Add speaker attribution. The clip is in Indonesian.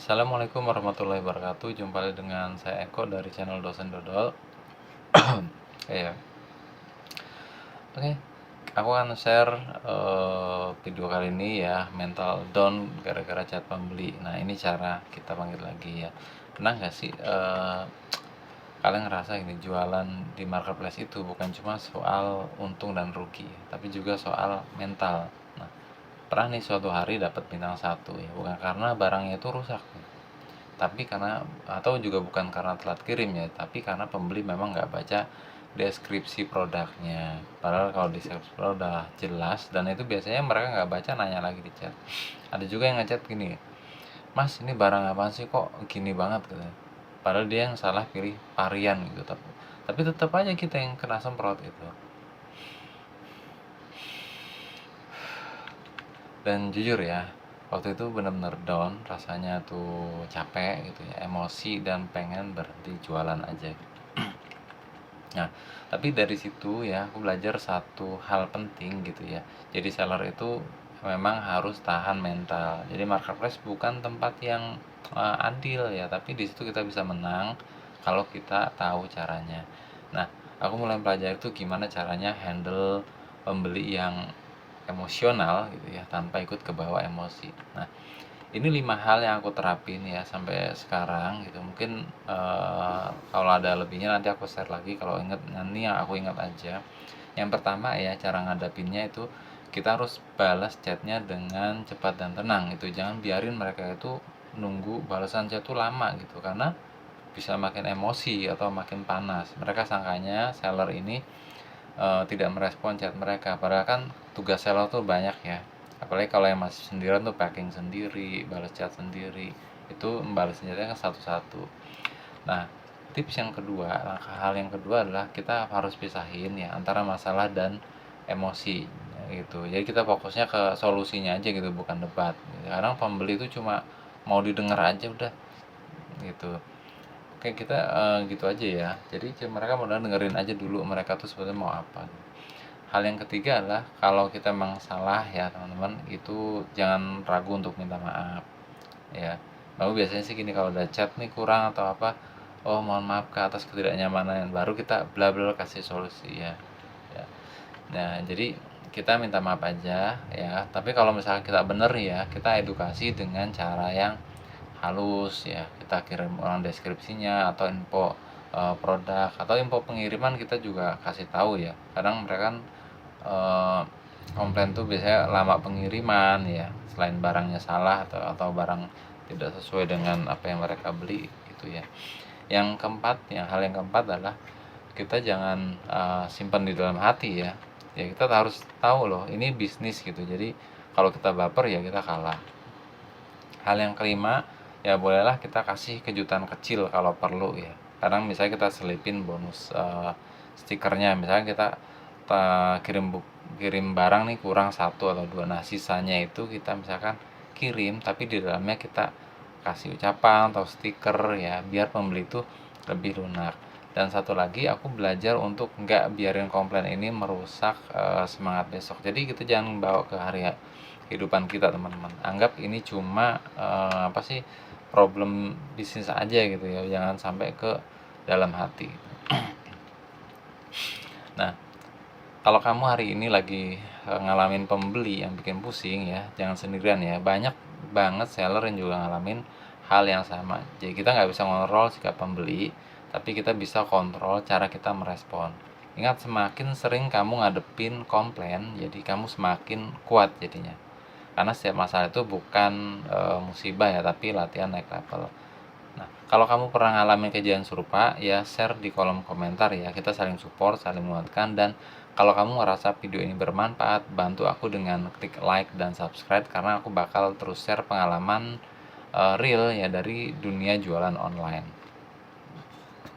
Speaker 1: Assalamualaikum warahmatullahi wabarakatuh. Jumpa lagi dengan saya Eko dari channel Dosen Dodol. Iya. Oke, aku akan share video kali ini ya, mental down gara-gara chat pembeli. Nah, ini cara kita panggil lagi ya. Pernah nggak sih kalian ngerasa ini jualan di marketplace itu bukan cuma soal untung dan rugi, tapi juga soal mental. Nah, pernah nih suatu hari dapat bintang satu ya, bukan karena barangnya itu rusak, tapi karena atau juga bukan karena telat kirim ya, tapi karena pembeli memang nggak baca deskripsi produknya. Padahal kalau deskripsi produk udah jelas, dan itu biasanya mereka nggak baca, nanya lagi di chat. Ada juga yang ngechat gini, "Mas, ini barang apaan sih kok gini banget?" gitu. Padahal dia yang salah pilih varian gitu, tapi tetap aja kita yang kena semprot itu. Dan jujur ya, waktu itu bener-bener down, rasanya tuh capek gitu ya, emosi dan pengen berhenti jualan aja. Nah, tapi dari situ ya aku belajar satu hal penting gitu ya. Jadi seller itu memang harus tahan mental. Jadi marketplace bukan tempat yang adil ya, tapi di situ kita bisa menang kalau kita tahu caranya. Nah, aku mulai belajar itu gimana caranya handle pembeli yang emosional gitu ya, tanpa ikut ke bawah emosi. Nah, ini 5 hal yang aku terapin ya sampai sekarang gitu. Mungkin kalau ada lebihnya nanti aku share lagi, kalau inget nanti yang aku ingat aja. Yang pertama ya, cara ngadapinnya itu kita harus balas chatnya dengan cepat dan tenang gitu. Jangan biarin mereka itu nunggu balasan chat tuh lama gitu, karena bisa makin emosi atau makin panas. Mereka sangkanya seller ini tidak merespon chat mereka, padahal kan tugas seller tuh banyak ya, apalagi kalau yang masih sendirian tuh packing sendiri, balas chat sendiri, itu membalas chatnya kan satu-satu. Nah, tips yang kedua, hal yang kedua adalah kita harus pisahin ya antara masalah dan emosi gitu. Jadi kita fokusnya ke solusinya aja gitu, bukan debat. Kadang pembeli itu cuma mau didengar aja udah gitu. Oke, kita gitu aja ya. Jadi mereka mudah dengerin aja dulu mereka tuh sebenarnya mau apa. Hal yang ketiga adalah kalau kita memang salah ya teman-teman, itu jangan ragu untuk minta maaf ya. Lalu biasanya sih gini, kalau udah chat nih kurang atau apa, "Oh, mohon maaf Kak atas ketidaknyamanan," baru kita bla bla kasih solusi ya. Ya. Nah, jadi kita minta maaf aja ya. Tapi kalau misalnya kita bener ya, kita edukasi dengan cara yang halus ya. Kita kirim ulang deskripsinya atau info produk atau info pengiriman, kita juga kasih tahu ya. Kadang mereka kan komplain tuh biasanya lama pengiriman ya, selain barangnya salah atau barang tidak sesuai dengan apa yang mereka beli gitu ya. Hal yang keempat adalah kita jangan simpan di dalam hati ya. Ya, kita harus tahu loh, ini bisnis gitu. Jadi kalau kita baper ya kita kalah. Hal yang kelima, ya bolehlah kita kasih kejutan kecil kalau perlu ya. Kadang misalnya kita selipin bonus stikernya, misalnya kita kirim barang nih kurang satu atau dua, nah sisanya itu kita misalkan kirim tapi di dalamnya kita kasih ucapan atau stiker ya, biar pembeli itu lebih lunak. Dan satu lagi, aku belajar untuk nggak biarin komplain ini merusak semangat besok. Jadi kita jangan bawa ke hari kehidupan kita teman-teman. Anggap ini cuma apa sih, problem bisnis aja gitu ya, jangan sampai ke dalam hati. Nah, kalau kamu hari ini lagi ngalamin pembeli yang bikin pusing ya, jangan sendirian ya. Banyak banget seller yang juga ngalamin hal yang sama. Jadi kita nggak bisa ngontrol sikap pembeli, tapi kita bisa kontrol cara kita merespon. Ingat, semakin sering kamu ngadepin komplain, jadi kamu semakin kuat jadinya. Karena setiap masalah itu bukan musibah ya, tapi latihan naik level. Nah, kalau kamu pernah ngalamin kejadian serupa, ya share di kolom komentar ya. Kita saling support, saling menguatkan. Dan kalau kamu ngerasa video ini bermanfaat, bantu aku dengan klik like dan subscribe, karena aku bakal terus share pengalaman real ya dari dunia jualan online.